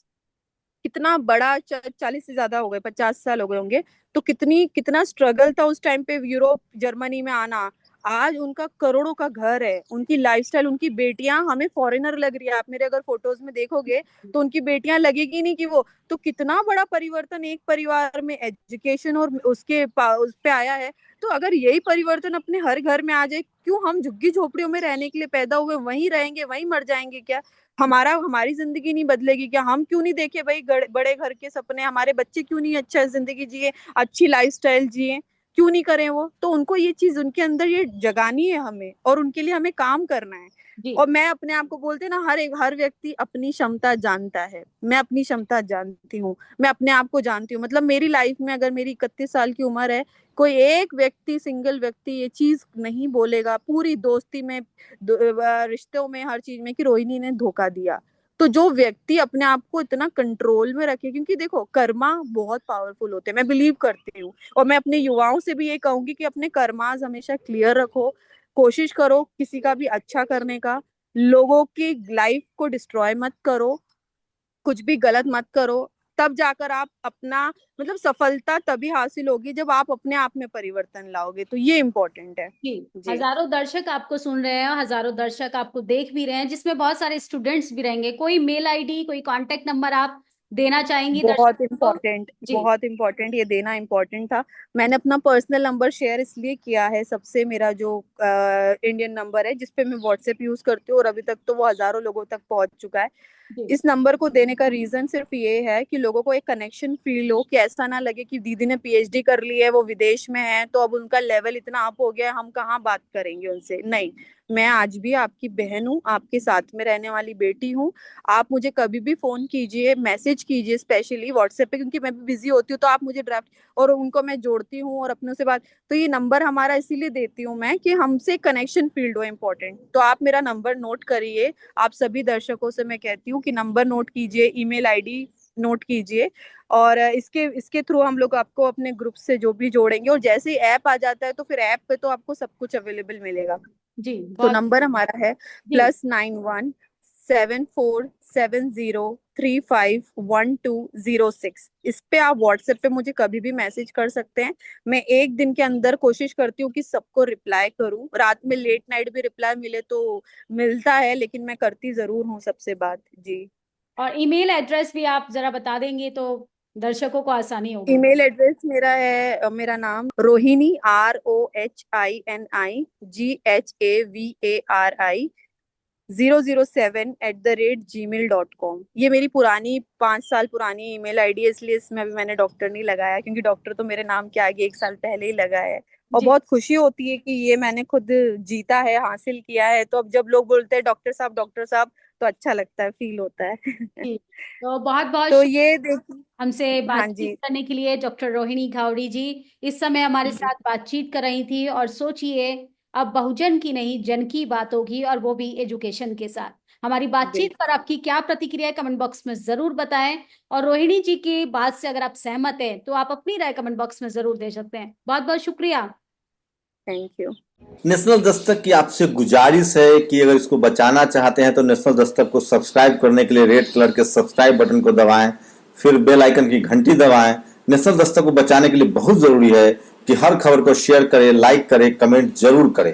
कितना बड़ा 40 से ज्यादा हो गए, 50 साल हो गए होंगे, तो कितना स्ट्रगल था उस टाइम पे यूरोप जर्मनी में आना। आज उनका करोड़ों का घर है, उनकी लाइफस्टाइल, उनकी बेटियां हमें फॉरेनर लग रही है। आप मेरे अगर फोटोज में देखोगे तो उनकी बेटियां लगेगी नहीं कि वो, तो कितना बड़ा परिवर्तन एक परिवार में एजुकेशन और उस पे आया है। तो अगर यही परिवर्तन अपने हर घर में आ जाए, क्यों हम झुग्गी झोपड़ियों में रहने के लिए पैदा हुए वहीं रहेंगे, वहीं मर जाएंगे क्या? हमारी जिंदगी नहीं बदलेगी क्या? हम क्यों नहीं देखे भाई बड़े घर के सपने? हमारे बच्चे क्यों नहीं अच्छा जिंदगी जिए, अच्छी लाइफस्टाइल जिए? क्यों नहीं करें वो? तो उनको ये चीज उनके अंदर ये जगानी है हमें, और उनके लिए हमें काम करना है। जी और मैं अपने आप को बोलते ना, हर व्यक्ति अपनी क्षमता जानता है। मैं अपनी क्षमता जानती हूँ, मैं अपने आप को जानती हूँ। मतलब मेरी लाइफ में अगर मेरी 31 साल की उम्र है, कोई एक व्यक्ति, सिंगल व्यक्ति ये चीज नहीं बोलेगा पूरी दोस्ती में, रिश्तों में, हर चीज में, कि रोहिणी ने धोखा दिया। तो जो व्यक्ति अपने आप को इतना कंट्रोल में रखे, क्योंकि देखो कर्मा बहुत पावरफुल होते हैं, मैं बिलीव करती हूँ। और मैं अपने युवाओं से भी ये कहूंगी कि अपने कर्मास हमेशा क्लियर रखो, कोशिश करो किसी का भी अच्छा करने का, लोगों की लाइफ को डिस्ट्रॉय मत करो, कुछ भी गलत मत करो। तब जाकर आप अपना, मतलब सफलता तभी हासिल होगी जब आप अपने आप में परिवर्तन लाओगे, तो ये इम्पोर्टेंट है। जी। जी, हजारों दर्शक आपको सुन रहे हैं, हजारों दर्शक आपको देख भी रहे हैं, जिसमें बहुत सारे स्टूडेंट्स भी रहेंगे। कोई मेल आईडी, कोई कांटेक्ट नंबर आप देना चाहेंगी बहुत दर्शकों को? इम्पोर्टेंट, जी बहुत इम्पोर्टेंट, ये देना इम्पोर्टेंट था। मैंने अपना पर्सनल नंबर शेयर इसलिए किया है सबसे, मेरा जो इंडियन नंबर है जिसपे मैं व्हाट्सएप यूज करती हूँ, और अभी तक तो वो हजारों लोगों तक पहुंच चुका है। जी इस नंबर को देने का रीजन सिर्फ ये है कि लोगों को एक कनेक्शन फील हो, कि ऐसा ना लगे कि दीदी ने पीएचडी कर ली है, वो विदेश में है, तो अब उनका लेवल इतना अप हो गया है, हम कहाँ बात करेंगे उनसे। नहीं, मैं आज भी आपकी बहन हूँ, आपके साथ में रहने वाली बेटी हूँ। आप मुझे कभी भी फोन कीजिए, मैसेज कीजिए, स्पेशली व्हाट्सएप पे, क्योंकि मैं भी बिजी होती हूँ, तो आप मुझे ड्राफ्ट, और उनको मैं जोड़ती हूँ और अपनों से बात। तो ये नंबर हमारा इसीलिए देती हूँ मैं, कि हमसे कनेक्शन फील्ड हो इम्पोर्टेंट। तो आप मेरा नंबर नोट करिए। आप सभी दर्शकों से मैं कहती हूँ कि नंबर नोट कीजिए, ईमेल आईडी नोट कीजिए, और इसके इसके थ्रू हम लोग आपको अपने ग्रुप से जो भी जोड़ेंगे, और जैसे ही ऐप आ जाता है तो फिर ऐप पे तो आपको सब कुछ अवेलेबल मिलेगा। जी तो बहुत नंबर हमारा है जी +917470351206। इस पे आप व्हाट्सएप पे मुझे कभी भी मैसेज कर सकते हैं। मैं एक दिन के अंदर कोशिश करती हूँ कि सबको रिप्लाई करूँ, रात में लेट नाइट भी रिप्लाई मिले तो मिलता है, लेकिन मैं करती जरूर हूँ सबसे बात। जी, और ईमेल एड्रेस भी आप जरा बता देंगे तो दर्शकों को आसानी होगी। ईमेल एड्रेस मेरा है, मेरा नाम रोहिणी, ROHINI GHAVARI 007 @gmail.com। ये मेरी पुरानी 5 साल पुरानी ईमेल आईडी है, इसलिए इसमें अभी मैंने डॉक्टर नहीं लगाया, क्योंकि डॉक्टर तो मेरे नाम के आगे 1 साल पहले ही लगा है। और जी बहुत खुशी होती है कि ये मैंने खुद जीता है, हासिल किया है। तो अब जब लोग बोलते हैं डॉक्टर साहब, तो अच्छा लगता है, फील होता है। जी। तो बहुत बहुत तो शुक्रिया ये देखिए। हमसे हाँ बातचीत जी, करने के लिए, डॉक्टर रोहिणी घावड़ी जी। इस समय हमारे जी, साथ बातचीत कर रही थी, और सोचिए अब बहुजन की नहीं जन की बात होगी, और वो भी एजुकेशन के साथ। हमारी बातचीत बिल्कुल। पर आपकी क्या प्रतिक्रिया है, कमेंट बॉक्स में जरूर बताएं। और रोहिणी जी की बात से अगर आप सहमत हैं तो आप अपनी राय कमेंट बॉक्स में जरूर दे सकते हैं। बहुत बहुत शुक्रिया। Thank you. नेशनल दस्तक की आपसे गुजारिश है कि अगर इसको बचाना चाहते हैं तो नेशनल दस्तक को सब्सक्राइब करने के लिए रेड कलर के सब्सक्राइब बटन को दबाएं, फिर बेल आइकन की घंटी दबाएं। नेशनल दस्तक को बचाने के लिए बहुत जरूरी है कि हर खबर को शेयर करें, लाइक करें, कमेंट जरूर करें।